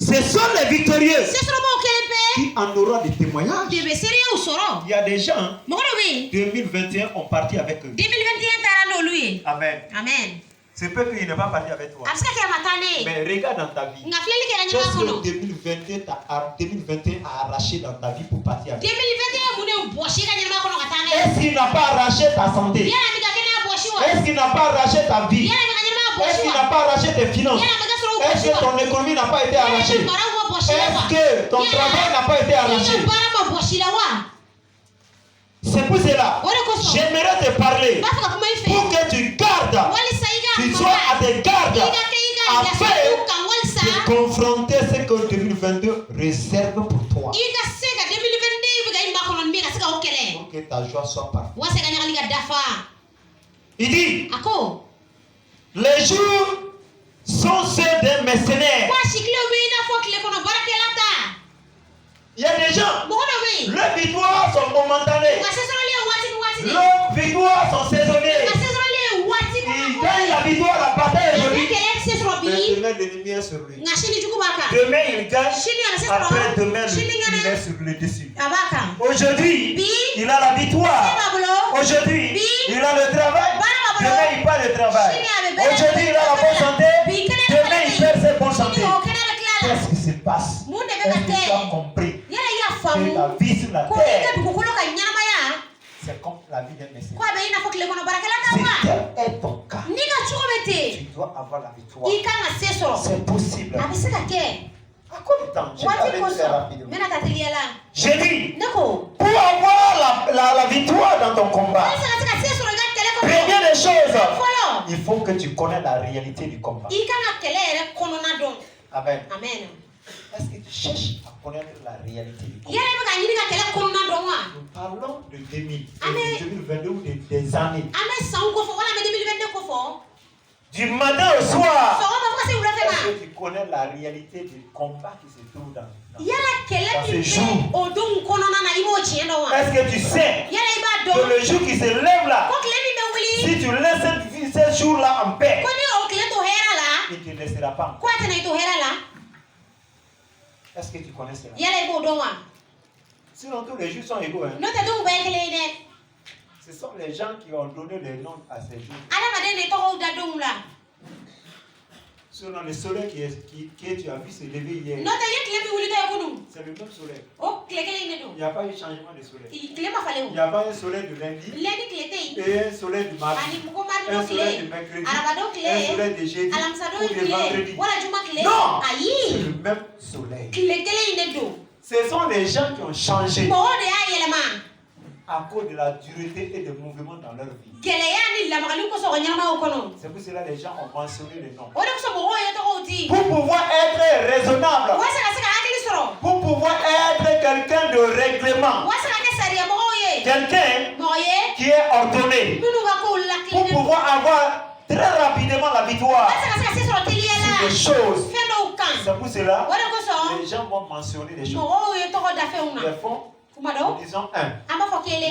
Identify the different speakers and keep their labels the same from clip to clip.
Speaker 1: Ce sont les victorieux qui en auront des témoignages. Il y a des gens, 2021 ont parti avec eux. Amen. C'est peu qu'il n'est pas parti avec toi. Mais regarde dans ta vie. Qu'est-ce que 2021 a arraché dans ta vie pour partir avec toi? Est-ce qu'il n'a pas arraché ta santé? Est-ce qu'il n'a pas arraché ta vie? Est-ce qu'il n'a pas arraché tes finances? Est-ce que ton économie n'a pas été arrachée? Est-ce que ton travail n'a pas été arraché? C'est pour cela, j'aimerais te parler pour que tu gardes, tu sois à tes gardes afin de confronter ce que 2022 réserve pour toi. Pour que ta joie soit parfaite. Il dit, les jours sont ceux des mercenaires. Il y a des gens, leurs victoires sont momentanées. Leurs victoires sont saisonnières. Ils gagnent la victoire, la bataille aujourd'hui. Mais demain, l'ennemi est sur lui. Demain, il gagne. Après demain, il est sur le dessus. Aujourd'hui, il a la victoire. Aujourd'hui, il a le travail. Demain, il perd le travail. Aujourd'hui, il a la bonne santé. Demain, il perd ses bonnes santé. Qu'est-ce qui se passe? Est-ce que tu as compris que la vie sur la terre, c'est comme la vie d'un messie? Si tel est ton cas, tu dois avoir la victoire. C'est possible. À quoi de temps? Je vais aller très rapidement. J'ai dit, pour avoir la victoire dans ton combat, première des choses, il faut que tu connais la réalité du combat. Amen. Est-ce que tu cherches à connaître la réalité du combat? Nous parlons de 2022 ou des années. Du matin au soir. Est-ce que tu connais la réalité du combat qui se trouve dans ce jour? Est-ce que tu sais que le jour qui se lève là, si tu laisses ce jour-là en paix, il ne te laissera pas en paix. Est-ce que tu connais cela? Sinon, tous les jours sont égaux. Hein? Ce sont les gens qui ont donné les noms à ces jours. Sinon, le soleil que tu as vu se lever hier, c'est le même soleil. Il n'y a pas eu changement de soleil. Il n'y a pas un soleil de lundi, et un soleil du mardi, un soleil du mercredi, un soleil de jeudi, ou de vendredi. Non! C'est le même soleil. Ce sont les gens qui ont changé à cause de la dureté et des mouvements dans leur vie. C'est pour cela que les gens ont mentionné les noms. Pour pouvoir être raisonnable, pour pouvoir être quelqu'un de règlement, quelqu'un qui est ordonné, pour pouvoir avoir très rapidement la victoire sur des choses. C'est pour cela que les gens vont mentionner des choses. Des fonds, disons 1,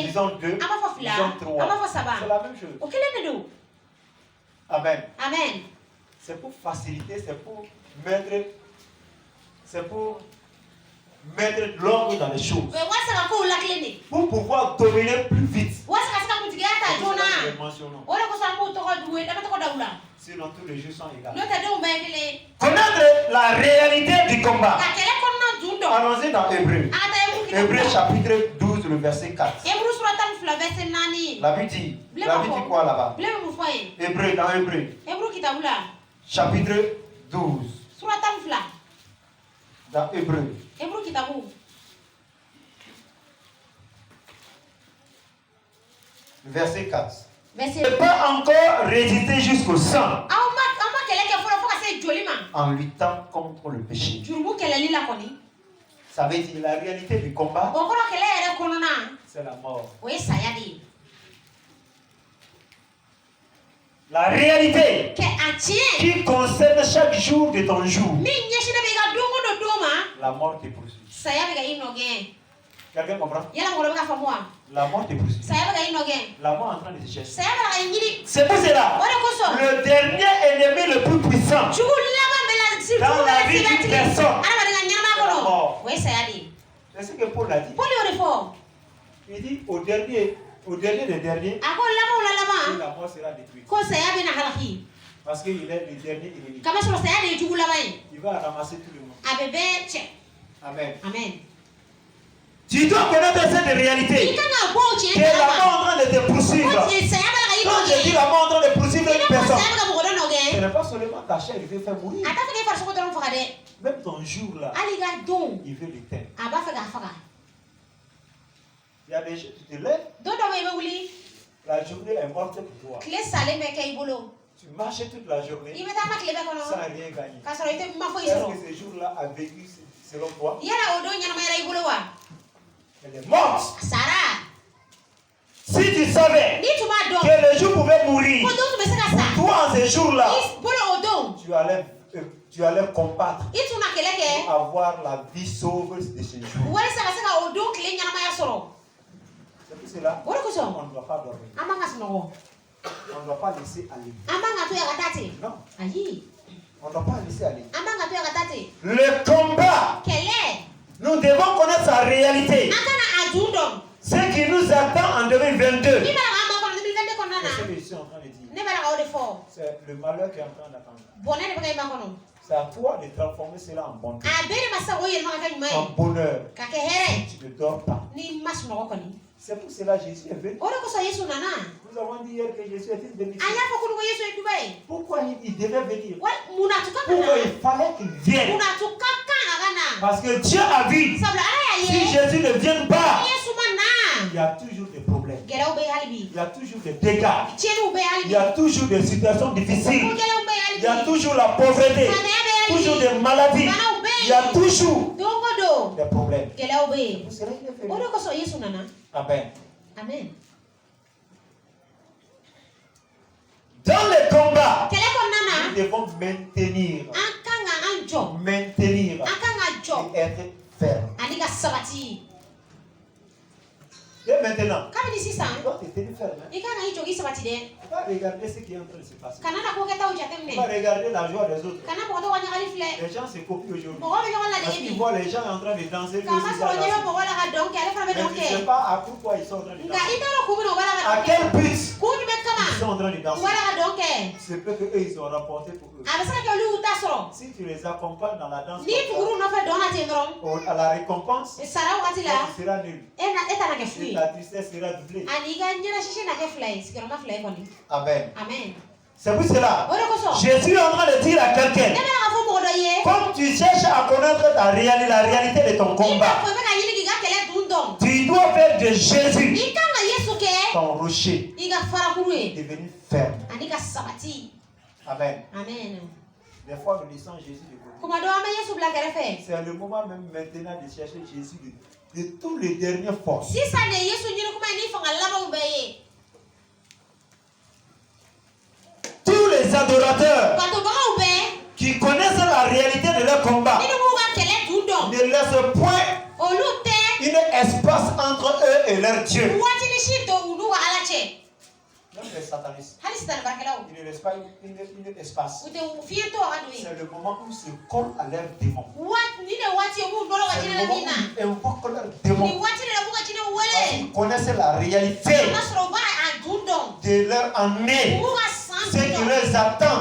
Speaker 1: disons 2, disons 3. C'est la même chose. Amen. C'est pour faciliter, c'est pour mettre de l'ordre dans les choses. Pour pouvoir dominer plus vite. Sinon, tous les jours sont égaux. Connaître la réalité du combat. Allons-y dans Hébreu. Hébreu chapitre 12, le verset 4. La Bible dit quoi là-bas? Hébreu, dans Hébreu. Chapitre 12. Dans Hébreu. Verset 4. Ne pas encore résister jusqu'au sang en luttant contre le péché. Ça veut dire la réalité du combat, c'est la mort. La réalité qui concerne chaque jour de ton jour, la mort te poursuit. Quelqu'un comprend? La mort te poursuit. La mort est en train de te chercher. C'est pour cela, le dernier ennemi le plus puissant personne. C'est ce que Paul a dit. Il dit au dernier des derniers, la mort sera détruite. Parce qu'il est le dernier ennemi. Il va ramasser tout le monde. Amen.
Speaker 2: Amen.
Speaker 1: Tu dois connaître cette réalité. Que la mort est en train de te poursuivre. Quand je dis la mort en train de poursuivre une personne, ce n'est pas seulement ta chair, il veut faire mourir. Même ton jour là, il veut l'éteindre. Il y a des gens, tu te lèves, la journée est morte pour toi. Tu marches toute la journée sans rien gagner. Est-ce que ce jour-là a vécu selon toi? Elle est morte. Si tu savais que le jour pouvait mourir, toi en ce jour-là, tu allais combattre pour avoir la vie sauve de ce jour. C'est pour cela on ne doit pas dormir. On ne doit pas laisser aller. Non. On ne doit pas laisser aller. Le combat, nous devons connaître sa réalité. Ce qui nous attend en 2022. C'est ce que je suis en train de dire. C'est le malheur qui est en train d'attendre. C'est à toi de transformer cela en bonté. En bonheur. Si tu ne dors pas. C'est pour cela que Jésus est venu. Nous avons dit hier que Jésus est venu. Pourquoi il devait venir? Pourquoi il fallait qu'il vienne? Parce que Dieu a vu. Si Jésus ne vient pas, il y a toujours des problèmes. Il y a toujours des dégâts. Il y a toujours des situations difficiles. Il y a toujours la pauvreté. Toujours des maladies. Il y a toujours des problèmes. Vous serez venu. Amen. Dans les combats, nous devons maintenir et être ferme. Et maintenant, tu dois te tenir ferme. Tu vas regarder ce qui est en train de se passer. Tu vas regarder la joie des autres. Les gens se copient aujourd'hui. Parce qu'ils voient les gens en train de danser. Mais tu ne sais pas à pourquoi ils sont en train de danser. À quel but ils sont en train de danser. C'est peu qu'eux ils ont rapporté pour eux. Si tu les accompagnes dans la danse, à la récompense, tu seras nul. La tristesse sera doublée. Amen. C'est pour cela, Jésus est en train de dire à quelqu'un, comme tu cherches à connaître la réalité de ton combat, tu dois faire de Jésus ton rocher, devenir ferme. Amen. Des fois, nous laissons Jésus de côté. C'est le moment même maintenant de chercher Jésus de tous les dernières forces. Tous les adorateurs qui connaissent la réalité de leur combat ne laissent point un espace entre eux et leur Dieu. Même les satanistes, ils ne laissent pas un espace. C'est le moment où ils se collent à leurs démons. C'est le moment où ils invoquent leurs démons. Ils connaissent la réalité de leur ennemi. Ce qui les attend.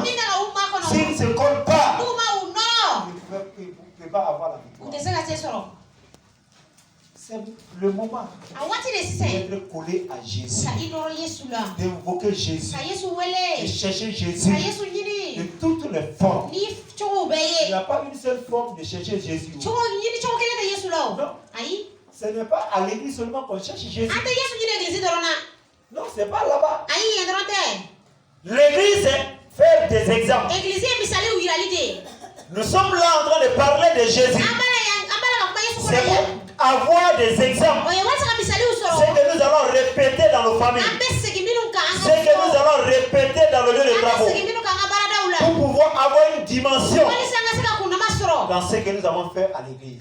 Speaker 1: S'ils ne se collent pas, ils ne peuvent pas avoir la victoire. C'est le moment d'être collé à Jésus, d'invoquer Jésus, de chercher Jésus de toutes les formes. Il n'y a pas une seule forme de chercher Jésus. Non. Ce n'est pas à l'église seulement qu'on cherche Jésus. Non, ce n'est pas là-bas. L'église, c'est faire des exemples. Nous sommes là en train de parler de Jésus. C'est pour avoir des exemples. Ce que nous allons répéter dans nos familles. Ce que nous allons répéter dans le lieu de travail. Pour pouvoir avoir une dimension dans ce que nous avons fait à l'église.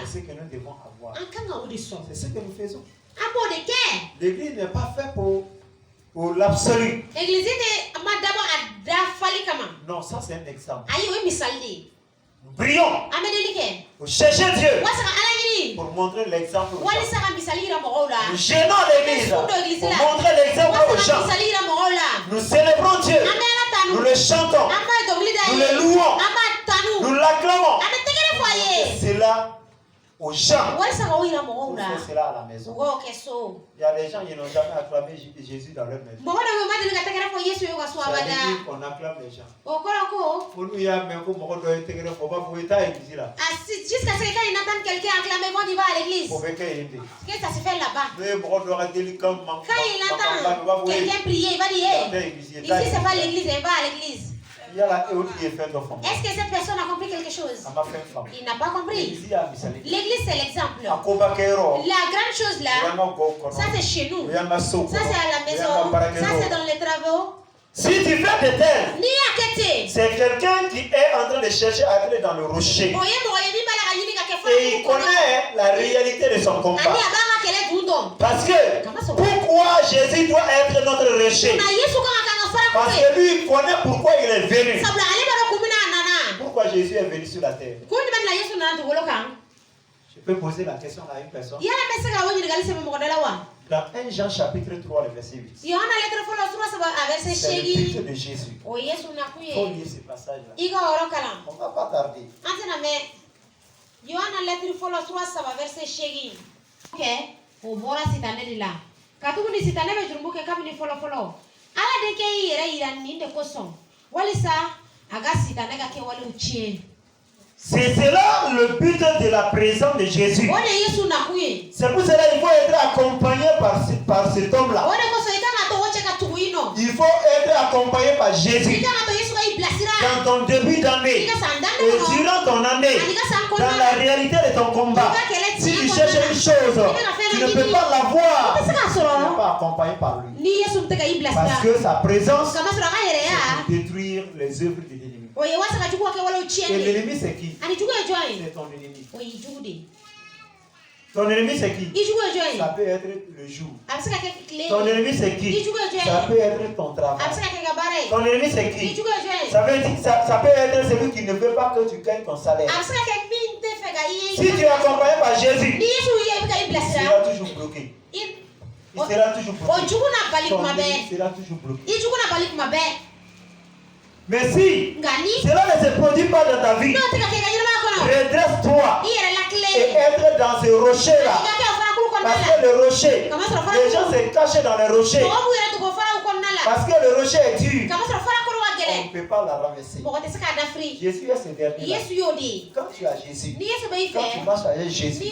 Speaker 1: C'est ce que nous devons avoir. C'est ce que nous faisons. L'église n'est pas faite pour l'absolu. Non, ça c'est un exemple. Nous prions. Pour chercher Dieu. Pour montrer l'exemple aux gens. Nous gênons l'église. Pour montrer l'exemple aux gens. Nous célébrons Dieu. Nous le chantons. Nous le louons. Nous l'acclamons. C'est là aux gens. Vous faites cela à la maison. Il y a des gens qui n'ont jamais acclamé Jésus dans leur maison. Ça veut dire qu'on acclame les gens. Pour nous, il y a même pour moi, faut pas vous être à l'église là.
Speaker 2: Jusqu'à ce que quand il entend quelqu'un acclamer, il va à l'église. Qu'est-ce que ça se fait là-bas? Quand il entend quelqu'un prier, il va dire ici c'est pas l'église, il va à l'église. Est-ce que cette personne a compris quelque chose? Il n'a pas compris. L'église c'est l'exemple. La grande chose là, ça c'est chez nous. Ça c'est à la maison. Ça c'est dans les travaux.
Speaker 1: Si tu fais de tel, c'est quelqu'un qui est en train de chercher à aller dans le rocher. Et il connaît la réalité de son combat. Parce que pourquoi Jésus doit être notre rocher? Parce que lui il connaît pourquoi il est venu. Pourquoi Jésus est venu sur la terre? Je peux poser la question à une personne. Dans 1 Jean chapitre 3, le verset 8. C'est le but de Jésus. Il faut lire ce passage-là. On ne va pas tarder. C'est cela le but de la présence de Jésus. C'est pour cela qu'il faut être accompagné par cet homme-là. Il faut être accompagné par Jésus. Dans ton début d'année et durant ton année, dans la réalité de ton combat, si tu cherches une chose, tu ne peux pas l'avoir. Tu ne peux pas accompagner par lui. Parce que sa présence, c'est pour détruire les œuvres de l'ennemi. Et l'ennemi c'est qui? C'est ton ennemi. Ton ennemi c'est qui? Ça peut être le jour. Ton ennemi c'est qui? Ça peut être ton travail. Ton ennemi c'est qui? Ça peut être celui qui ne veut pas que tu gagnes ton salaire. Si tu es accompagné par Jésus, il sera toujours bloqué. Il sera toujours bloqué. Ton ennemi sera toujours bloqué. Mais si cela ne se produit pas dans ta vie, redresse-toi et être dans ce rocher-là. Parce que le rocher, les gens se cachent dans le rocher. Parce que le rocher est dur. On ne peut pas la renverser. Jésus est ce dernier. Quand tu as Jésus, quand tu marches avec Jésus,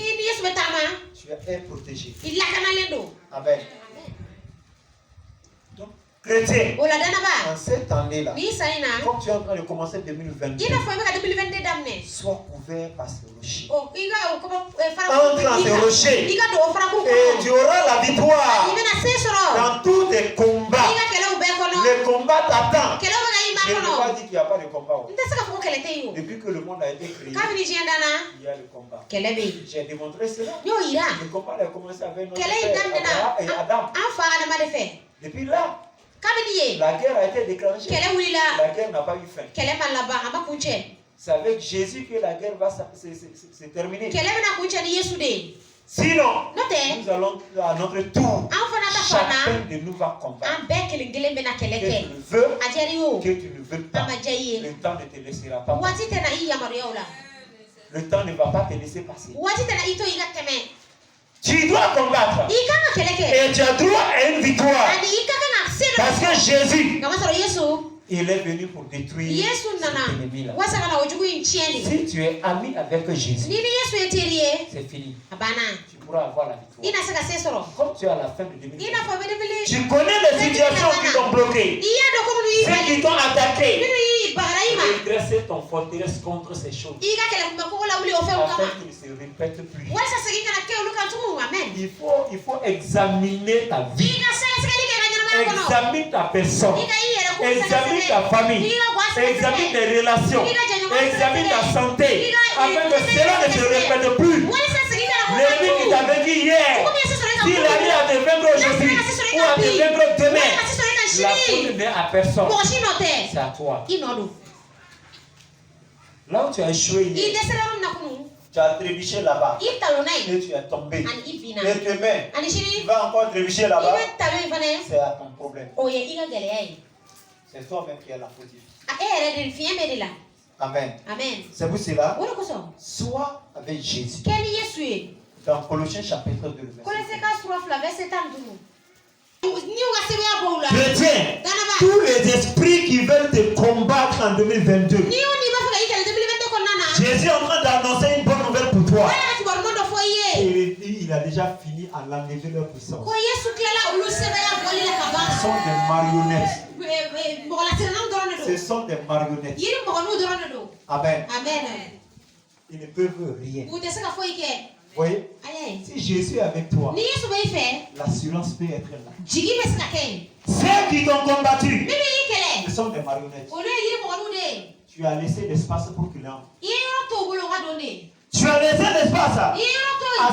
Speaker 1: tu es protégé. Amen. Chrétien, en cette année-là, comme tu es en train de commencer 2022, sois couvert par ce rocher. Entre dans ce rocher et tu auras la victoire dans tous tes combats. Le combat t'attend. Je ne peux pas dire qu'il n'y a pas de combat. Depuis que le monde a été créé, il y a le combat. J'ai démontré cela. Le combat a commencé avec notre père Abraham et Adam. Depuis là, la guerre a été déclenchée. La guerre n'a pas eu fin. C'est avec Jésus que la guerre va se terminer. Sinon, nous allons à notre tour. Chacun de nous va combattre. Que tu le veux, que tu ne veux pas. Le temps ne te laissera pas passer. Le temps ne va pas te laisser passer. Tu dois combattre. Et tu as droit à une victoire. Parce que Jésus, il est venu pour détruire cet ennemi-là. Si tu es ami avec Jésus, c'est fini. Tu pourras avoir la victoire. Comme tu es à la fin de 2020, tu connais les situations qui t'ont bloqué, ceux qui t'ont attaqué. Redresser ton forteresse contre ces choses, afin qu'il ne se répète plus. Il faut examiner ta vie. Examine ta personne. Examine ta famille. Examine tes relations. Examine ta santé. Afin que cela ne se répète plus. L'ennemi qui t'a vaincu hier, s'il arrive à te vaincre aujourd'hui ou à te vaincre demain, la faute n'est à personne. C'est à toi. Là où tu as échoué, tu as trébuché là-bas. Et tu es tombé. Et tes mains, tu vas encore trébucher là-bas. C'est à ton problème. C'est toi-même qui es la fautive. Amen. C'est pour cela, sois avec Jésus. Dans Colossiens chapitre 2, verset 2. Chrétien, tous les esprits qui veulent te combattre en 2022, Jésus est en train d'annoncer une bonne nouvelle pour toi. Il a déjà fini à l'enlever leur puissance. Ce sont des marionnettes. Ce sont des marionnettes. Amen. Ils ne peuvent rien. Vous voyez? Si Jésus est avec toi, l'assurance peut être là. Ceux qui t'ont combattu, ce sont des marionnettes. Tu as laissé l'espace pour qu'il entre. Tu as laissé l'espace à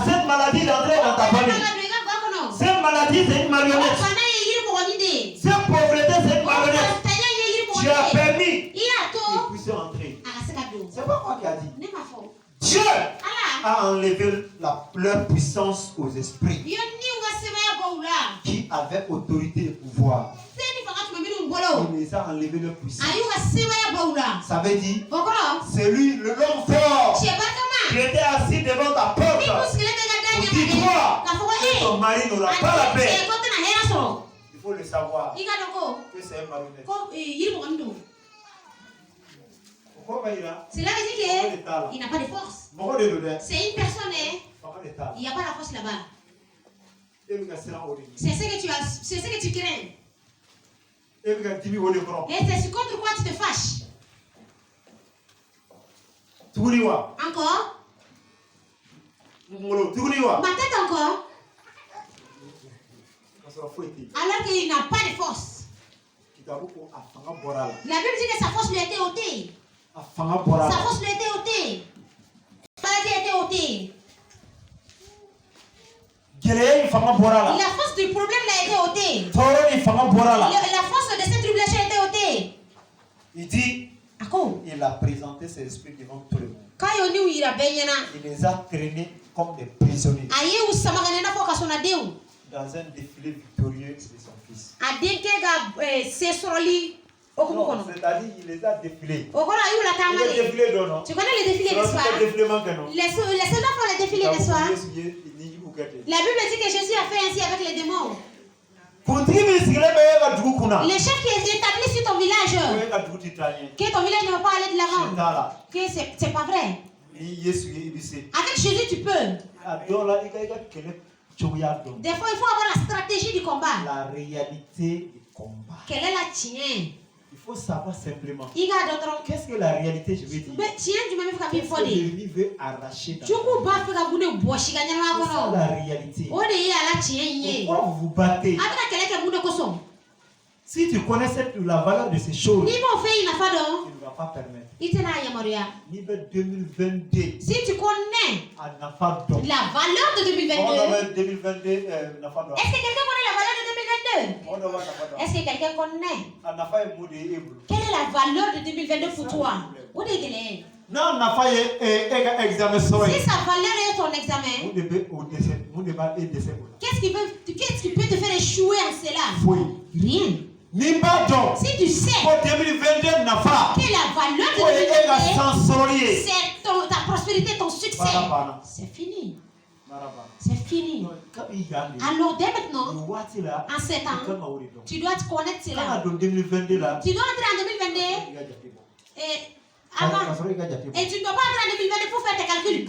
Speaker 1: cette maladie d'entrer dans ta famille. Cette maladie, c'est une marionnette. Cette pauvreté, c'est une marionnette. Tu as permis qu'ils puissent entrer. C'est pas moi qui a dit. Dieu a enlevé leur puissance aux esprits qui avaient autorité et pouvoir. Il les a enlevé leur puissance. Ça veut dire, c'est lui, l'homme fort, qui était assis devant ta porte. Dis-toi que ton mari n'aura pas la paix. Il faut le savoir que c'est un marionnette.
Speaker 2: Cela veut dire qu'il n'a pas de force. C'est une personne, il n'y a pas la force là-bas. C'est ce que tu crains. Et c'est contre quoi tu te fâches. Encore. Ma tête encore. Alors qu'il n'a pas de force. La Bible dit que sa force lui a été ôtée. Sa force lui a été ôtée. Sa maladie a été ôtée. La force du problème a été ôtée. La force de cette tribulation a été ôtée.
Speaker 1: Il dit, il a présenté ses esprits devant tout le monde. Il les a traînés comme des prisonniers dans un défilé victorieux de son fils. Non, c'est-à-dire il les a défilés. Il est défilé d'eau, non?
Speaker 2: Tu connais les défilés de soir? Les soldats font les défilés de soir. La Bible dit que Jésus a fait ainsi avec les démons. Le chef qui est établi sur ton village, que ton village ne va pas aller de l'avant, que c'est pas vrai. Avec Jésus tu peux. Des fois il faut avoir la stratégie du combat.
Speaker 1: La réalité du combat.
Speaker 2: Quelle est la tienne?
Speaker 1: Il faut savoir simplement. Qu'est-ce que la réalité, je veux dire? Qu'est-ce que l'ennemi veut arracher dans la réalité. Pourquoi vous vous battez? Si tu connais la valeur de ces choses, tu ne vas pas permettre. Ni 2022.
Speaker 2: Si tu connais la valeur de 2022, est-ce que quelqu'un connaît la valeur de 2022? Est-ce que quelqu'un connaît? Quelle est la valeur de 2022 pour toi? Si sa valeur est ton examen, qu'est-ce qui peut te faire échouer en cela? Rien. Si tu sais que la valeur de 2022, c'est ta prospérité, ton succès, c'est fini. C'est fini. Alors dès maintenant, en 7 ans, tu dois te connaître cela. Tu dois entrer en 2022 et tu ne dois pas entrer en 2022 pour faire tes calculs.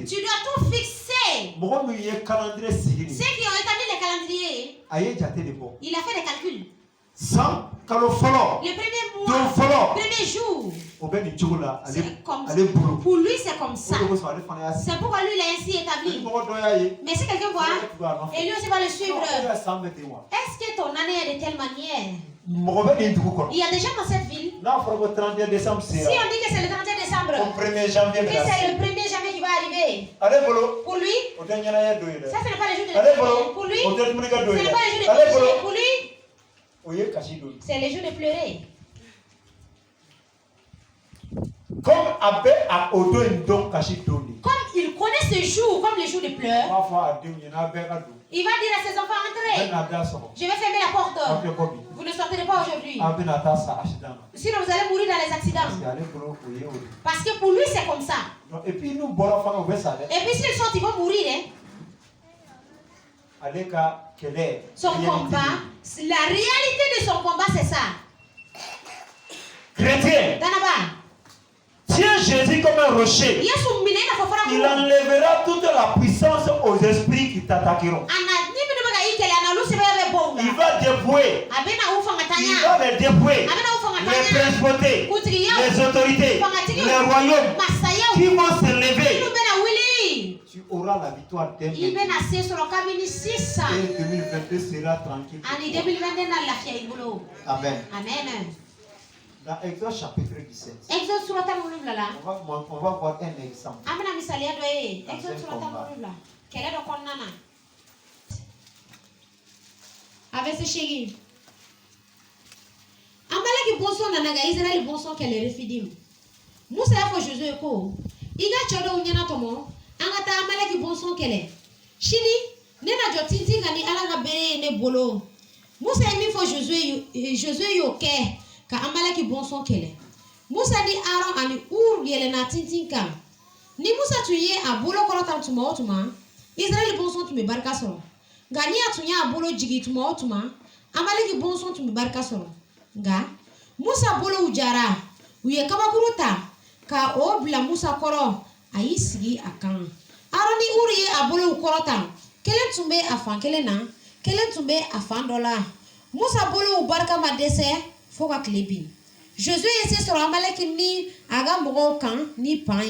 Speaker 2: Tu dois tout fixer. Ceux qui ont établi les calendriers, il a fait des calculs. Le premier mois, le premier jour, c'est comme ça. Pour lui c'est comme ça. C'est pourquoi lui il est ainsi établi. Mais si quelqu'un voit, et lui aussi va le suivre. Est-ce que ton année est de telle manière? Il y a des gens dans cette ville. Si on dit que c'est le 31 décembre, que c'est le 1er janvier qui va arriver. Pour lui, ça ce n'est pas le jour de l'année. Pour lui, ce n'est pas le jour de pleurer. Pour lui, c'est le jour de pleurer. Comme il connaît ce jour comme les jours de pleurs, il va dire à ses enfants, entrez. Je vais fermer la porte. Vous ne sortirez pas aujourd'hui. Sinon vous allez mourir dans les accidents. Parce que pour lui c'est comme ça. Et puis s'ils sortent, ils vont mourir. Son combat, la réalité de son combat c'est ça.
Speaker 1: Chrétien, tiens Jésus comme un rocher. Il enlèvera toute la puissance aux esprits qui t'attaqueront. Il va dépouiller. Il va les dépouiller. Les principautés, les autorités, les royaumes qui vont se lever. Tu auras la victoire dès maintenant. Et 2022 sera tranquille. Amen. Dans Exode chapitre 17, on va voir un exemple.
Speaker 2: Avec ce chéri. Amaleki bonson nanaga Israël bonson qu'elle est refidim. Moussa y'a fait Josué ko. Iga chodo unyana tomo. Angata amaleki bonson qu'elle est. Chini nena jotiti gani alaga bere ne bolo. Moussa y'a mis fait Josué yoke. Ka amaleki bonson qu'elle est. Moussa di Aaron ani ur yelena tintinka. Ni Moussa tuye a bolo korotam tuma otuma. Israël bonson tu me barka soro. Gani atunya a bolo jigi tuma otuma. Amaleki bonson tu me barka soro. Nga Musa bolo ujara uye kabakuruta ka obla Musa koro ayi sigi akan aroni uriye abolo ukorota kelen tumbe afan kelena kelen tumbe afan dola Musa bolo ubarka madese foka klebi Jésus ese soro amaleki ni aga mogo kan ni pan.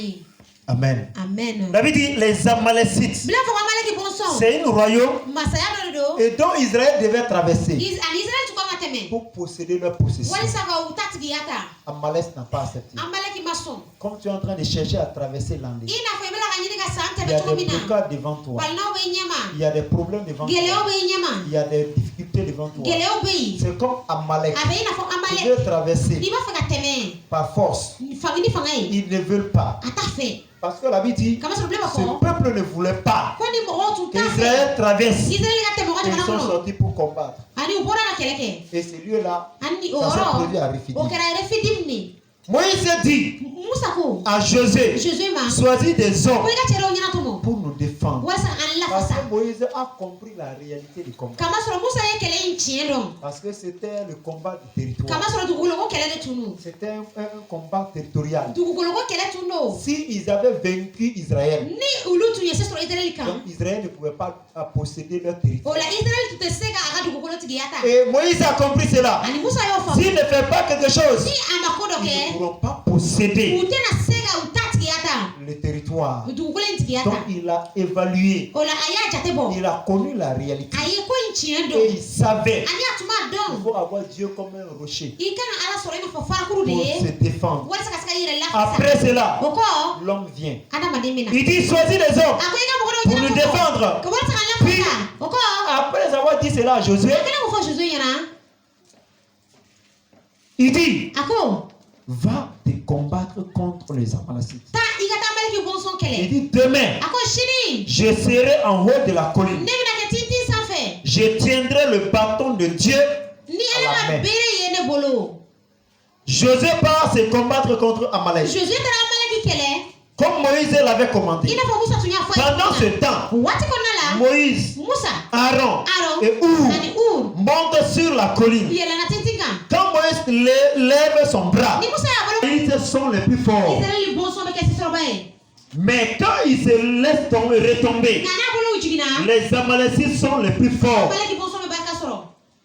Speaker 1: Amen.
Speaker 2: Amen.
Speaker 1: David dit les Amalécites. C'est une royaume et dont Israël devait traverser pour posséder leur possession. Amalek n'a pas accepté. Comme tu es en train de chercher à traverser l'Andé, il y a des blocages devant toi. Il y a des problèmes devant toi. Il y a des difficultés devant toi. C'est comme Amalek. Ils veulent traverser par force. Ils ne veulent pas. Parce que la Bible dit ce peuple ne voulait pas qu'Israël traverse. Ils sont sortis pour combattre. Et ce lieu-là, ça s'est produit à Rephidim. Moïse dit à Josué, choisis des hommes pour nous défendre. Parce que Moïse a compris la réalité du combat. Parce que c'était le combat du territoire. C'était un combat territorial. Si ils avaient vaincu Israël, donc Israël ne pouvait pas posséder leur territoire. Et Moïse a compris cela. S'il ne fait pas quelque chose, ils ne pourront pas posséder le territoire. Donc il a évalué. Il a connu la réalité. Et il savait qu'il faut avoir Dieu comme un rocher pour se défendre. Après cela, l'homme vient. Il dit choisis les hommes pour nous défendre. Puis, après avoir dit cela à Josué, il dit va te combattre contre les Amalécites. Il dit demain, je serai en haut de la colline. Je tiendrai le bâton de Dieu à la main. Josué part se combattre contre Amalek. Comme Moïse l'avait commandé. Pendant ce temps, Moïse, Aaron et Our montent sur la colline. Quand Moïse lève son bras, ils sont les plus forts. Mais quand il se laisse retomber, les Amalécites sont les plus forts.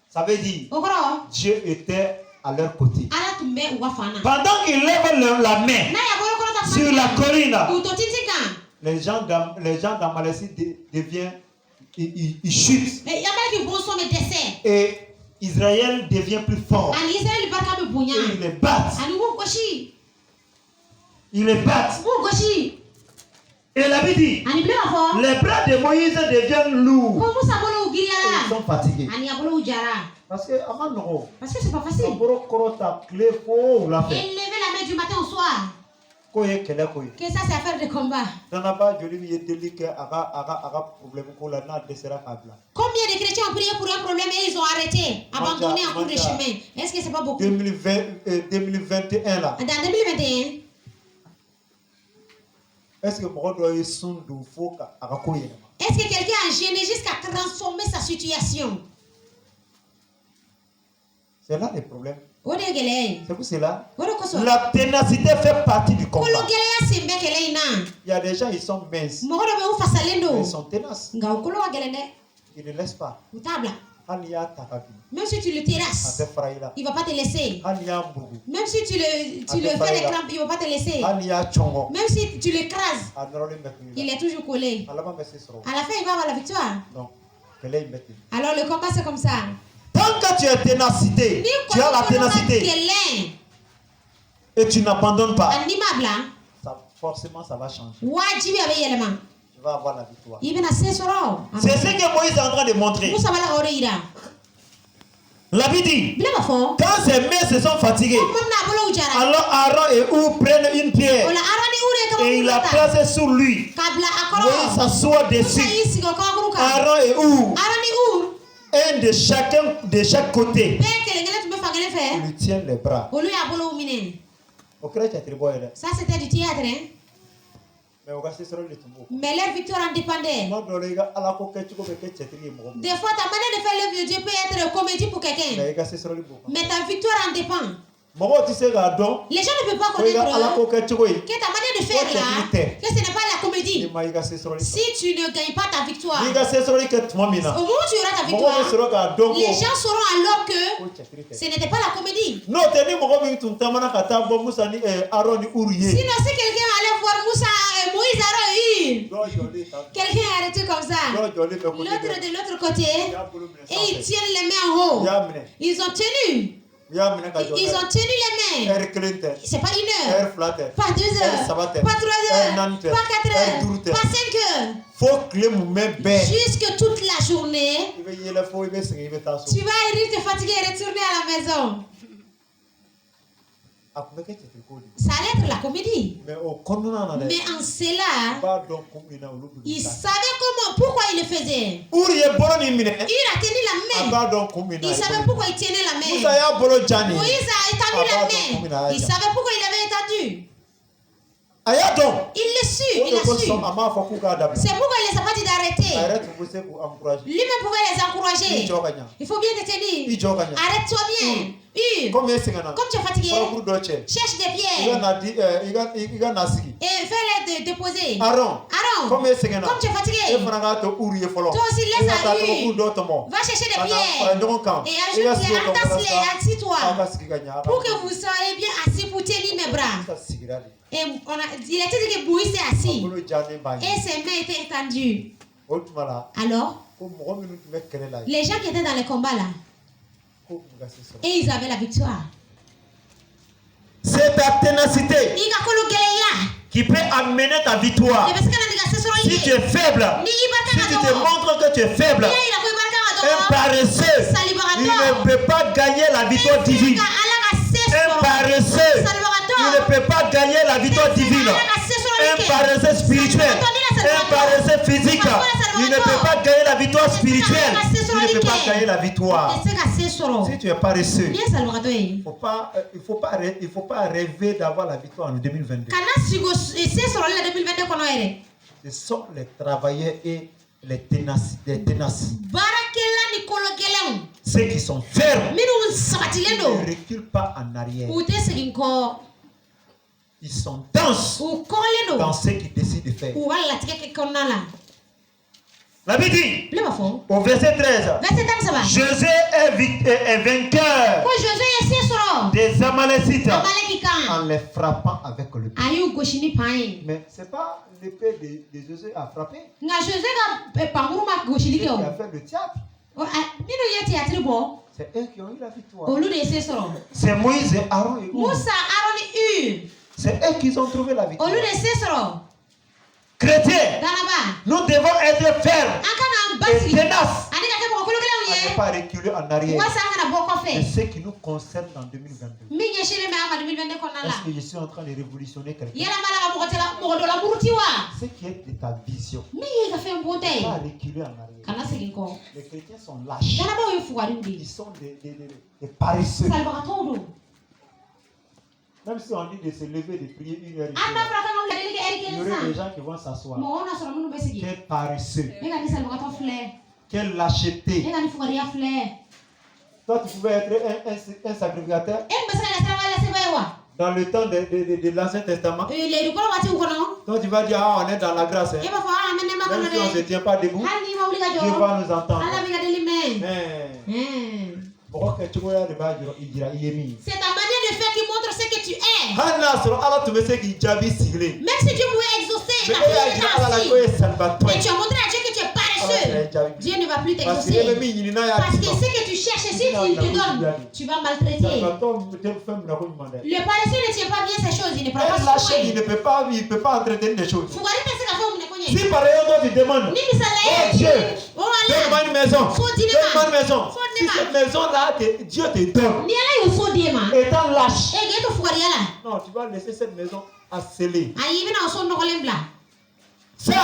Speaker 1: Ça veut dire Dieu était à leur côté. Pendant qu'ils lèvent la main sur la colline, les gens d'Amalécite deviennent, ils chutent. Et Israël devient plus fort. Et ils les battent. Ils les battent. Et la Bible dit, les bras de Moïse deviennent lourds. Et ils sont fatigués. Parce que c'est pas facile. Élever la main du matin au soir.
Speaker 2: Que ça c'est affaire de combat. Combien de chrétiens ont prié pour un problème et ils ont arrêté, abandonné en cours de chemin? Est-ce que c'est pas beaucoup?
Speaker 1: 2021 là.
Speaker 2: Dans 2021.
Speaker 1: Est-ce que
Speaker 2: quelqu'un a gêné jusqu'à transformer sa situation?
Speaker 1: C'est là le problème. C'est pour cela. La ténacité fait partie du combat. Il y a des gens, ils sont minces. Ils sont ténaces. Ils ne laissent pas.
Speaker 2: Même si tu le terrasses, il ne va pas te laisser. Même si tu le fais des crampes, il ne va pas te laisser. Même si tu l'écrases, il est toujours collé. À la fin, il va avoir la victoire. Alors le combat, c'est comme ça.
Speaker 1: Tant que tu as ténacité, tu as la ténacité et tu n'abandonnes pas, forcément ça va changer. Tu vas avoir la victoire. C'est ce que Moïse est en train de montrer. La Bible dit, quand ses mains se sont fatiguées, alors Aaron et Hur prennent une pierre et il la place sur lui. Moïse s'assoit dessus. Aaron et Hur, un de chaque côté, il lui tient les bras.
Speaker 2: Ça c'était du théâtre, hein? Mais leur victoire en dépendait. Des fois, ta manière de faire l'œuvre de Dieu peut être comédie pour quelqu'un. Mais ta victoire en dépend. Les gens ne peuvent pas connaître que ta manière de faire là, que ce n'est pas la comédie. Si tu ne gagnes pas ta victoire, au moment où tu auras ta victoire, les gens sauront alors que ce n'était pas la comédie. Sinon, si quelqu'un allait voir Moussa, Moïse, Aaron et Hur, quelqu'un est arrêté comme ça, l'autre de l'autre côté, et ils tiennent les mains en haut. Ils ont tenu. Ils ont tenu les mains. C'est pas 1 heure, pas 2 heures, pas 3 heures, pas 4 heures, pas 5 heures. Jusque toute la journée, tu vas aller te fatiguer et retourner à la maison. Ça allait être la comédie. Mais en cela, il savait comment, pourquoi il le faisait. Il a tenu la main. Il savait pourquoi il tenait la main. Moïse a étendu la main. Il savait pourquoi il avait étendu. Il le su, il a su. C'est pourquoi il ne les a pas dit d'arrêter. Lui-même pouvait les encourager. Il faut bien te tenir. Arrête-toi bien. Comme tu es fatigué, cherche des pierres et fais-les déposer. Aaron, comme tu es fatigué, toi aussi laisse à lui. Va chercher des pierres et ajoute-les, entasse-les, assis-toi pour que vous soyez bien assis pour tenir mes bras. Et il était dit que Moïse est assis et ses mains étaient étendues. Alors, les gens qui étaient dans le combat là, et ils avaient la victoire.
Speaker 1: C'est ta ténacité qui peut amener ta victoire. Si tu es faible, si tu te montres que tu es faible, un paresseux, il ne peut pas gagner la victoire divine. Un paresseux, il ne peut pas gagner la victoire divine. Un paresseux spirituel, un paresseux physique, il ne peut pas gagner la victoire spirituelle. Il ne peut pas gagner la victoire. Si tu es paresseux, il ne faut pas rêver d'avoir la victoire en 2022. Ce sont les travailleurs et les tenaces. Ceux qui sont fermes, ils ne reculent pas en arrière. Ils sont denses dans ce qu'ils décident de faire. La Bible dit, au verset 13, Josué est vainqueur des Amalécites en les frappant avec le pied. Mais ce n'est pas l'épée de Josué à frapper. Il a fait le théâtre. C'est eux qui ont eu la victoire. C'est Moïse et Aaron et Hur. C'est eux qui ont trouvé la victoire. Chrétiens, nous devons être fermes et tenaces ne pas reculer en arrière. C'est ce qui nous concerne en 2022. Est-ce que je suis en train de révolutionner quelqu'un? Ce qui est de ta vision. Ne pas reculer en arrière. Les chrétiens sont lâches. Ils sont des paresseux. Même si on dit de se lever, de prier 1 heure, il y aurait des gens qui vont s'asseoir. Quel paresseux. Quelle lâcheté. Toi, tu pouvais être un sacrificateur. Dans le temps de l'Ancien Testament. Toi, tu vas dire, ah, on est dans la grâce. Hein. Même si on ne se tient pas debout, Dieu va nous entendre.
Speaker 2: C'est ta manière de faire qui montre ce que tu es.
Speaker 1: Même
Speaker 2: si Dieu pouvait exaucer la prière, et tu as montré à Dieu que tu es paresseux, Dieu ne va plus t'exaucer. Parce que ce que tu cherches, si tu te donnes, tu vas maltraiter. Le paresseux ne tient pas bien ces choses, il ne prend pas soin.
Speaker 1: Il ne peut pas entretenir des choses.
Speaker 2: Si
Speaker 1: par exemple toi tu demandes, oh Dieu, donne-moi une maison, donne-moi une maison. Si cette maison-là, Dieu te donne, étant lâche, non, tu vas laisser cette maison à sceller. Seul.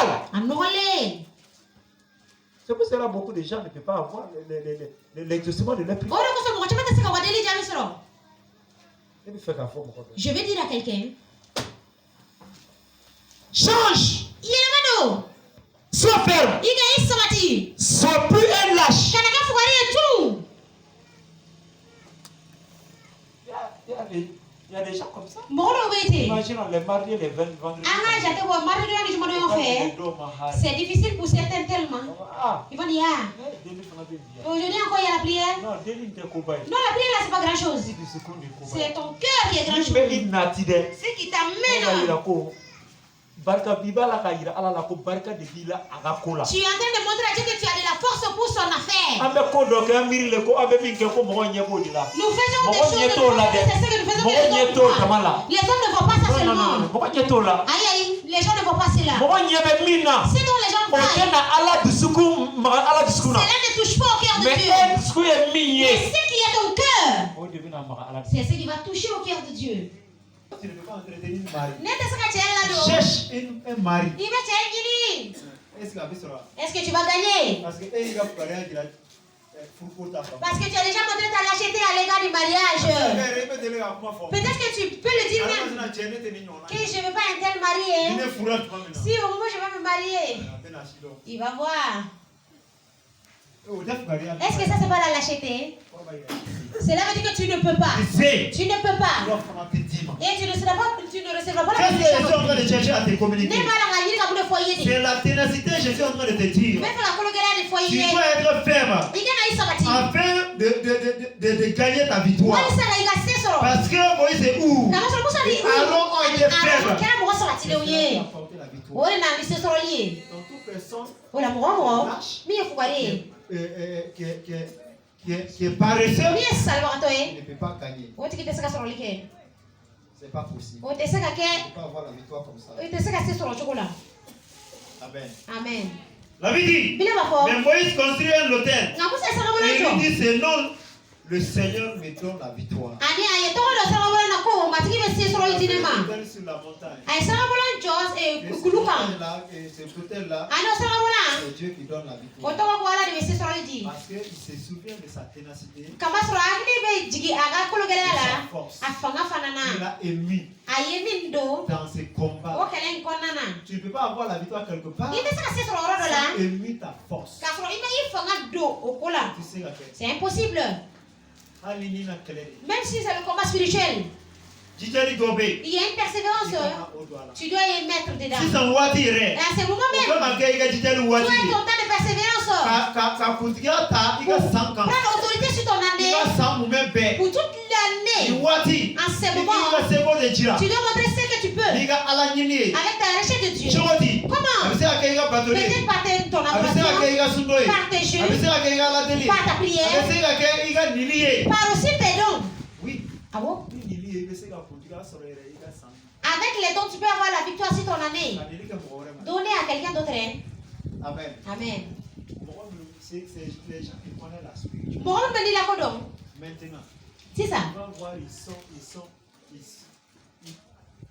Speaker 1: C'est pour cela que beaucoup de gens ne peuvent pas avoir l'exaucement de leur prière.
Speaker 2: Je vais dire à quelqu'un,
Speaker 1: change. Sois ferme. Sois plus un lâche. Il y a des gens comme ça. Imagine les mariés les vendredis.
Speaker 2: C'est difficile pour certains tellement. Ils vont dire, aujourd'hui encore il y a la prière. Non, la prière là c'est pas grand chose. C'est ton cœur qui est grand chose. Ce qui t'amène.
Speaker 1: Tu es en train
Speaker 2: de montrer à Dieu que tu as de la force pour son affaire.
Speaker 1: Nous
Speaker 2: faisons des choses, c'est ce que nous faisons que les hommes ne voient pas ça seulement. Aïe aïe, les gens ne voient pas cela. C'est donc les gens voient. Cela ne touche pas au cœur de Dieu. Mais ce qui est ton cœur, c'est ce qui va toucher au cœur de Dieu.
Speaker 1: Tu ne peux pas entretenir une mari. Cherche un mari.
Speaker 2: Est-ce que tu vas gagner? Parce que tu as déjà montré ta lâcheté à l'égard du mariage. Peut-être que tu peux le dire même. Que je ne veux pas un tel marié. Si au moment où je vais me marier, il va voir. Est-ce que ça c'est pas la lâcheté? Cela veut dire que tu ne peux pas. Tu ne peux pas. Et tu ne recevras pas la bénédiction.
Speaker 1: C'est la ténacité, je suis en train de te dire. Tu dois être ferme afin de gagner ta victoire. Parce que Moïse est où? Aaron a été ferme. Donc toute personne qui est paresseux ne peut pas gagner. C'est pas possible. On ne peut pas avoir la victoire comme ça. Amen.
Speaker 2: Amen.
Speaker 1: La Bible dit, mais Moïse construit un autel. Et il dit, c'est non, le Seigneur me donne la victoire. Il donne sur la montagne. C'est l'autel-là, c'est Dieu qui donne la victoire. Parce qu'il se souvient de sa ténacité. De sa force. Il a émis dans ses combats. Tu ne peux pas avoir la victoire quelque part. Tu as émis ta force.
Speaker 2: C'est impossible. Même si c'est le combat spirituel. Il y a une persévérance. Tu dois y mettre dedans. Et à ce moment même, tu as ton temps de persévérance. Prends l'autorité sur ton année. Pour toute l'année. En ce moment, tu dois montrer ce que tu peux. Avec ta recherche de Dieu. Comment? Peut-être par ton adoration, par tes jeux, par ta prière, par aussi tes dons.
Speaker 1: Oui.
Speaker 2: Ah bon? Avec les dons, tu peux avoir la victoire sur ton année. Donner à quelqu'un d'autre.
Speaker 1: Amen.
Speaker 2: Amen.
Speaker 1: C'est les gens qui connaissent la spiritualité. Maintenant,
Speaker 2: C'est ça.
Speaker 1: on va voir,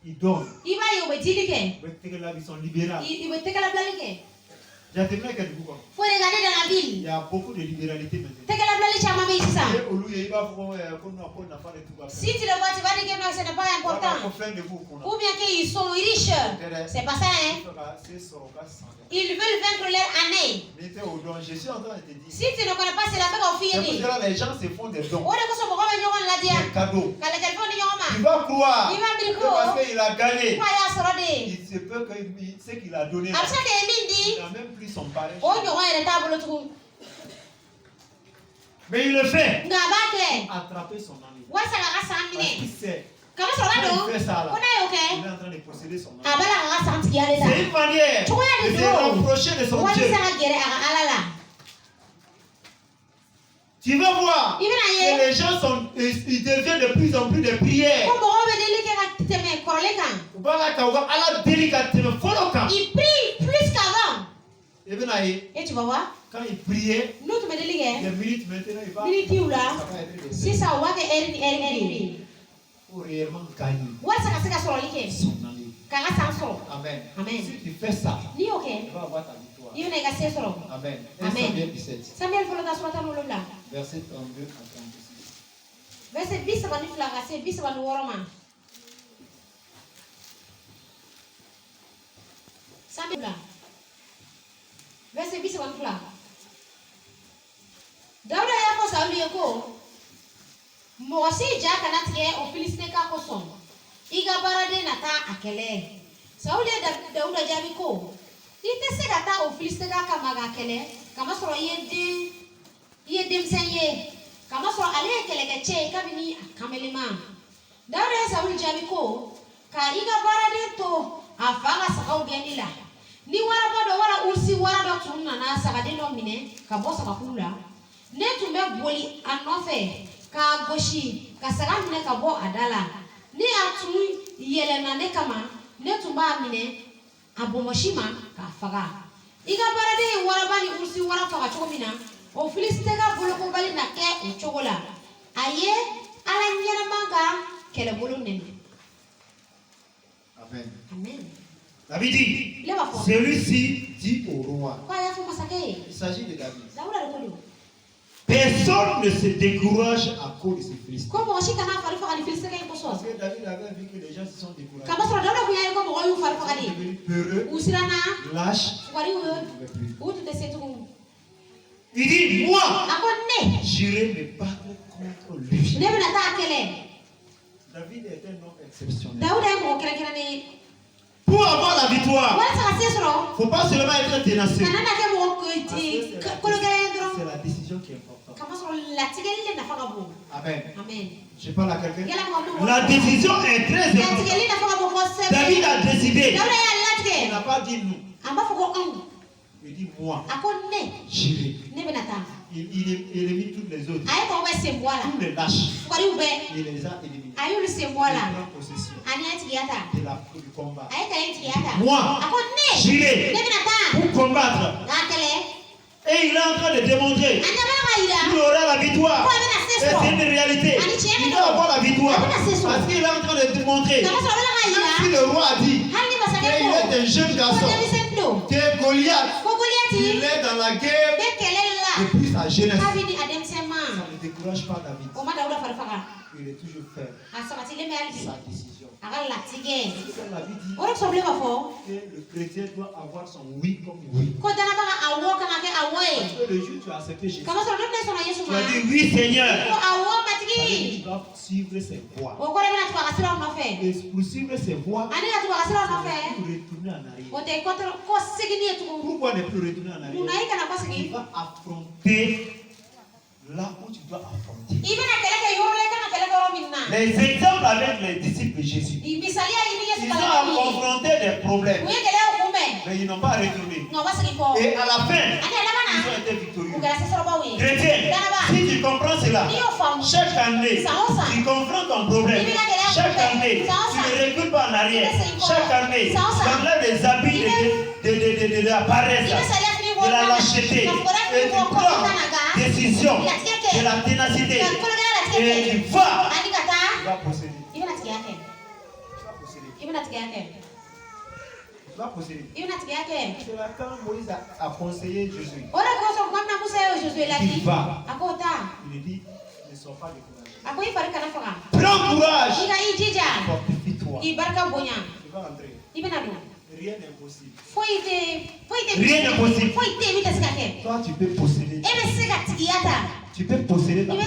Speaker 1: ils donnent. Ils sont libéraux. J'ai terminé avec vous.
Speaker 2: Faut regarder dans la ville.
Speaker 1: Il y a beaucoup de libéralité maintenant.
Speaker 2: Si tu le vois, tu vas dire que non, ce n'est pas important. Ou bien qu'ils sont riches. C'est pas ça, hein. Ils veulent vaincre leur année.
Speaker 1: Je suis en train de te dire.
Speaker 2: Si tu ne connais pas, c'est la même
Speaker 1: C'est pour cela que les gens se font des dons.
Speaker 2: Des
Speaker 1: cadeaux. Tu vas croire que parce qu'il a gagné, il se peut que ce qu'il a donné, il n'a même plus son pareil. Mais il le fait pour attraper son ami. Parce qu'il sait. Quand il fait ça là, il est en train de posséder son ami. C'est une manière de se rapprocher de son Dieu. Tu vas voir que les gens ils deviennent de plus en plus de prières.
Speaker 2: Ils prient plus qu'avant.
Speaker 1: Et
Speaker 2: tu vas voir,
Speaker 1: quand il priait,
Speaker 2: nous te
Speaker 1: des minutes maintenant, il va
Speaker 2: si ça va
Speaker 1: pour réellement gagner son ami. Amen. Si tu fais ça, tu vas avoir ta victoire. Amen. Samuel 17. Verset 32 à 36.
Speaker 2: Verset 10 Verset 10 Dauda yako Sauli yako Mosi jaka natige o Filistin ka kosom iga barade nata akele Sauli Dauda jabi ko ite se gata o Filistin ka maga akele kama soro yedem senye kama soro ale kele keche kabini akamelema Dauda Sauli jabi ko ka iga barade to afanga sakau genila ni wara bodo wara ursi wara do tunna na sagade no mine ka bosa ka kula ne tumbe boli anofe ka goshi ka saga mine ka bo adala ni atu yele na ne kama ne tumba mine abomoshima ka faga iga barade wara bani ursi wara faga chomina o filiste ka bolo ko bali na ke o chogola aye ala nyana manga kele bolo nene.
Speaker 1: Amen.
Speaker 2: Amen.
Speaker 1: David dit, celui-ci dit au roi. Il s'agit de David. Personne ne se décourage à cause de ces Philistins. Parce que David avait vu que les gens se sont découragés. Ils sont devenus peureux, lâches. Il dit, moi, j'irai me battre contre lui. David est un homme exceptionnel. Pour avoir la victoire, il ne faut pas seulement être ténacieux. C'est la décision qui est importante. Amen. Je parle à quelqu'un. La décision est très importante. David a décidé. Il n'a pas dit nous. Il dit moi. J'irai. Il élimine tous les autres. Tous les lâches. Il les a éliminés. Il prend possession du combat. Moi, j'irai pour combattre. Et il est en train de démontrer qu'il aura la victoire. C'est une réalité. Il doit avoir la victoire. Parce qu'il est en train de démontrer. Même si le roi a dit qu'il est un jeune garçon, que Goliath, il est dans la guerre depuis sa jeunesse. Ça ne décourage pas David. Il est toujours ferme. Sa décision. Que le chrétien doit avoir son oui comme oui. Parce que le jour où tu as accepté Jésus, tu as dit oui Seigneur. Tu dois suivre ses voies. Et pour suivre ses voies, tu dois retourner en arrière. Pourquoi ne plus retourner en arrière? Tu vas affronter là où tu dois affronter. Les exemples avec les disciples de Jésus. Ils ont confronté des problèmes. Mais ils n'ont pas retourné. Et à la fin, ils ont été victorieux. Chrétien, si tu comprends cela, chaque année, tu confrontes ton problème. Chaque année, tu ne recules pas en arrière. Chaque année, tu enlèves les habits de la paresse. de la lâcheté, et tu prends décision de la ténacité, et tu vas posséder. Tu vas posséder. C'est là quand Moïse a conseillé Josué. Il va. Il dit, ne sois pas découragé. Prends courage. Fortifie-toi. Tu vas entrer. Rien n'est possible. Rien n'est possible. Toi, tu peux posséder. Tu peux posséder ta vie.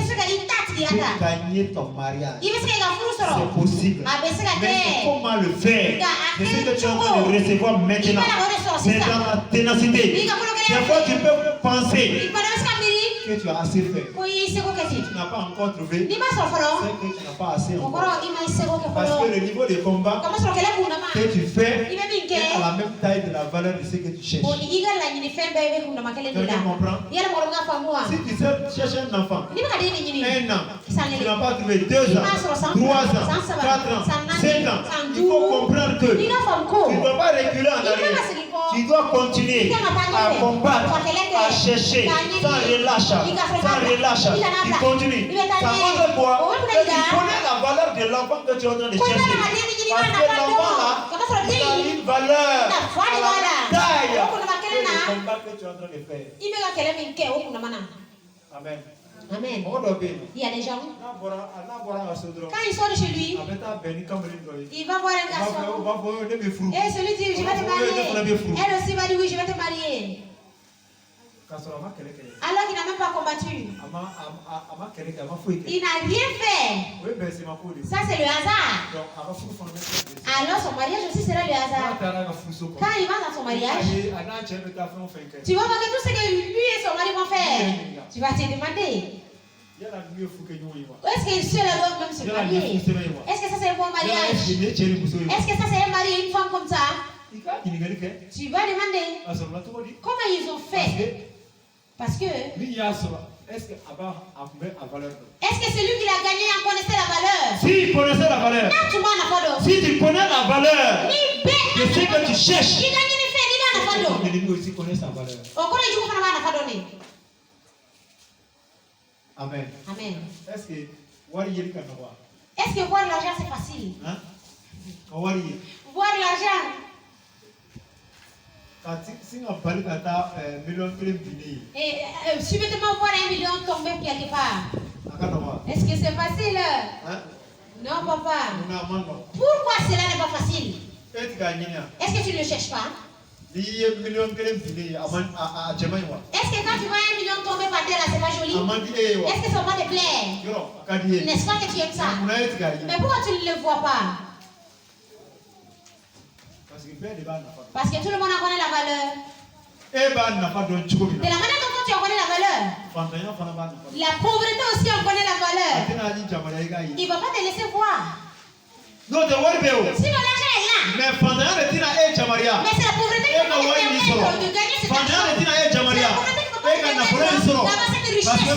Speaker 1: Tu peux gagner ton mariage. C'est possible. Mais comment le faire? C'est ce que tu es en train de recevoir maintenant. C'est dans la ténacité. Des fois, tu peux penser que tu as assez fait. Tu n'as pas encore trouvé. C'est que tu n'as pas assez encore. Parce que le niveau de combat que tu fais est à la même taille de la valeur de ce que tu cherches. Tu comprends? Si tu cherches un enfant, 1 an, tu n'as pas trouvé 2 ans, 3 ans, 4 ans, 5 ans. Il faut comprendre que tu ne dois pas reculer en arrière. Tu dois continuer à combattre, à chercher, sans relâche. Tu continues. Ça montre quoi? Que tu connais la valeur de l'enfant que tu es en train de chercher. Parce que l'enfant là, il a une valeur à la taille que le combat que tu es en train de faire. Amen.
Speaker 2: Amen. Il y a des gens, quand ils sortent de chez lui, il va voir un garçon et celui dit je vais te marier. Elle aussi va dire oui je vais te marier. Alors qu'il n'a même pas combattu. Il n'a rien fait. Ça c'est le hasard. Alors son mariage aussi sera le hasard. Quand il va dans son mariage, tu vas voir que tout ce que lui et son mari vont faire, tu vas te demander, est-ce que ceux-là doivent même se marier? Est-ce que ça c'est un bon mariage? Est-ce que ça c'est un mari et une femme comme ça? Tu vas demander comment ils ont fait. Parce que est-ce que celui qui l'a gagné en connaissait la valeur?
Speaker 1: S'il connaissait la valeur, si tu connais la valeur de ce que tu cherches, ton ennemi aussi connaît sa valeur. Amen.
Speaker 2: Amen.
Speaker 1: Est-ce que
Speaker 2: voir l'argent c'est facile?
Speaker 1: Hein?
Speaker 2: Voir l'argent. Subitement voir 1 million tomber quelque part. Est-ce que c'est facile?
Speaker 1: Hein?
Speaker 2: Non, papa. Pourquoi cela n'est pas facile? Est-ce que tu ne le cherches pas? Est-ce que quand tu vois 1 million tomber par terre, c'est pas joli? Est-ce que ça va te plaire? N'est-ce pas que tu aimes ça? Mais pourquoi tu ne le vois pas? Parce que tout le monde en connaît la valeur. De la manière dont tu en connais la valeur, la pauvreté aussi en connaît la valeur. Il ne va pas te laisser voir. Sinon l'argent est là. Mais c'est la pauvreté qui va te permettre de gagner cet argent. C'est la pauvreté qui va te permettre d'avoir cette richesse. Parce que la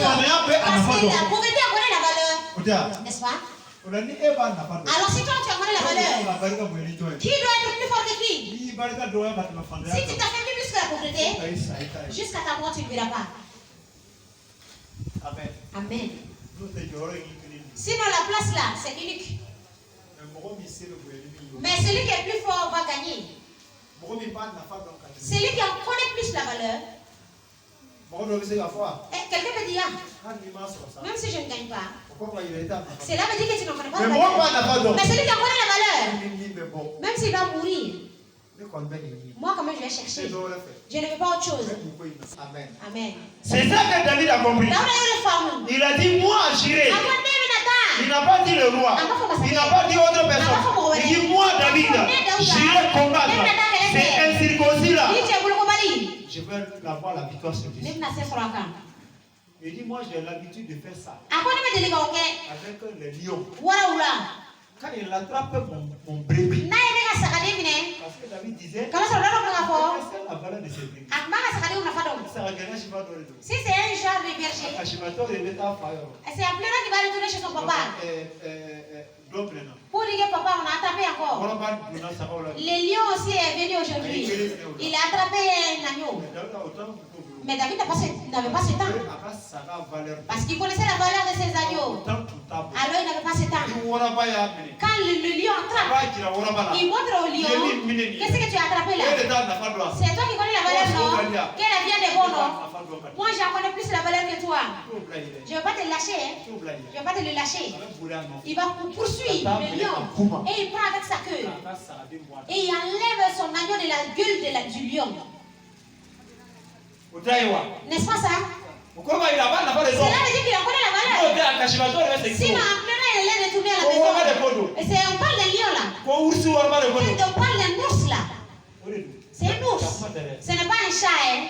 Speaker 2: pauvreté en connaît la valeur. N'est-ce pas? Alors si toi tu en connais la valeur, qui doit être plus fort que qui? Si tu t'affaiblis plus que la pauvreté, jusqu'à ta mort tu ne verras pas. Amen. Sinon la place là, c'est unique. Mais celui qui est plus fort va gagner. Celui qui en connaît plus la valeur. Quelqu'un peut dire, même si je ne gagne pas, cela veut dire que tu n'en connais pas la valeur. Mais celui qui en connaît la valeur, même s'il va mourir, moi quand même je vais chercher. Je ne veux pas autre chose. Amen.
Speaker 1: C'est ça que David a compris. Il a dit moi j'irai. Il n'a pas dit le roi. Il n'a pas dit autre personne. Il dit moi David, j'irai combattre. C'est incirconcis là. Je veux avoir la victoire sur Dieu. Il dit moi j'ai l'habitude de faire ça. Avec les lions. Quand il attrape mon brebis. Parce que David disait c'est la valeur de ses brebis.
Speaker 2: Si c'est un genre de berger, c'est un pleureur qui va retourner chez son papa. Pour dire que papa, on a attrapé encore. Le lion aussi est venu aujourd'hui. Il a attrapé un agneau. Mais David n'avait pas ce temps. Parce qu'il connaissait la valeur de ses agneaux. Alors il n'avait pas ce temps. Quand le lion attrape, il montre au lion, qu'est-ce que tu as attrapé là? C'est toi qui connais la valeur, non? Quelle est bien de bon, non? Moi j'en connais plus la valeur que toi. Je ne vais pas te lâcher. Je ne vais pas te le lâcher. Il va poursuivre le lion. Et il prend avec sa queue. Et il enlève son agneau de la gueule du lion. N'est-ce pas ça? Cela veut dire qu'il en connaît la valeur. Sinon, en plein air, il est retourné à la maison. Et on parle d'un lion là. Et on parle d'un ours là. C'est un ours. Ce n'est pas un chat. Hein?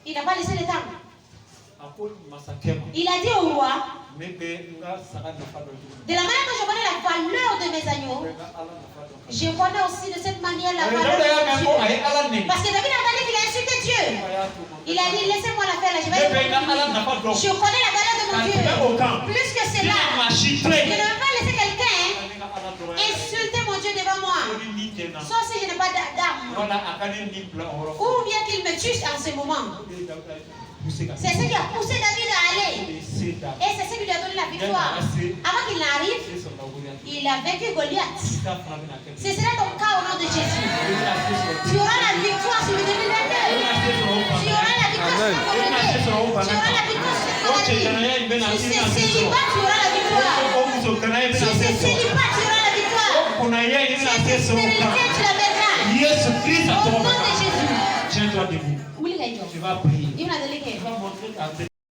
Speaker 2: Il n'a pas laissé le temps. Il a dit au roi, de la manière que je connais la valeur de mes agneaux, je connais aussi de cette manière la valeur de Dieu. Parce que David a dit qu'il a insulté Dieu. Il a dit, laissez-moi la faire là, je vais je connais la valeur de mon Dieu. Plus que cela, je ne veux pas laisser quelqu'un insulter mon Dieu devant moi. Sauf si je n'ai pas d'âme. Ou bien qu'il me tue en ce moment. C'est ce qui a poussé David à aller. Et c'est ce qui lui a donné la victoire. Avant qu'il n'arrive, il a vaincu Goliath. C'est cela ton cas au nom de Jésus. Tu auras la victoire sur le 2022. Tu auras la victoire sur ton bébé. Tu auras la victoire sur ton maladie. Si c'est célibat, tu auras la victoire. Si c'est célibat, tu auras la victoire. Si c'est stérilité, tu la verras. Au nom de Jésus.
Speaker 3: Tiens-toi debout. Tu vas prier. Tu vas montrer à tes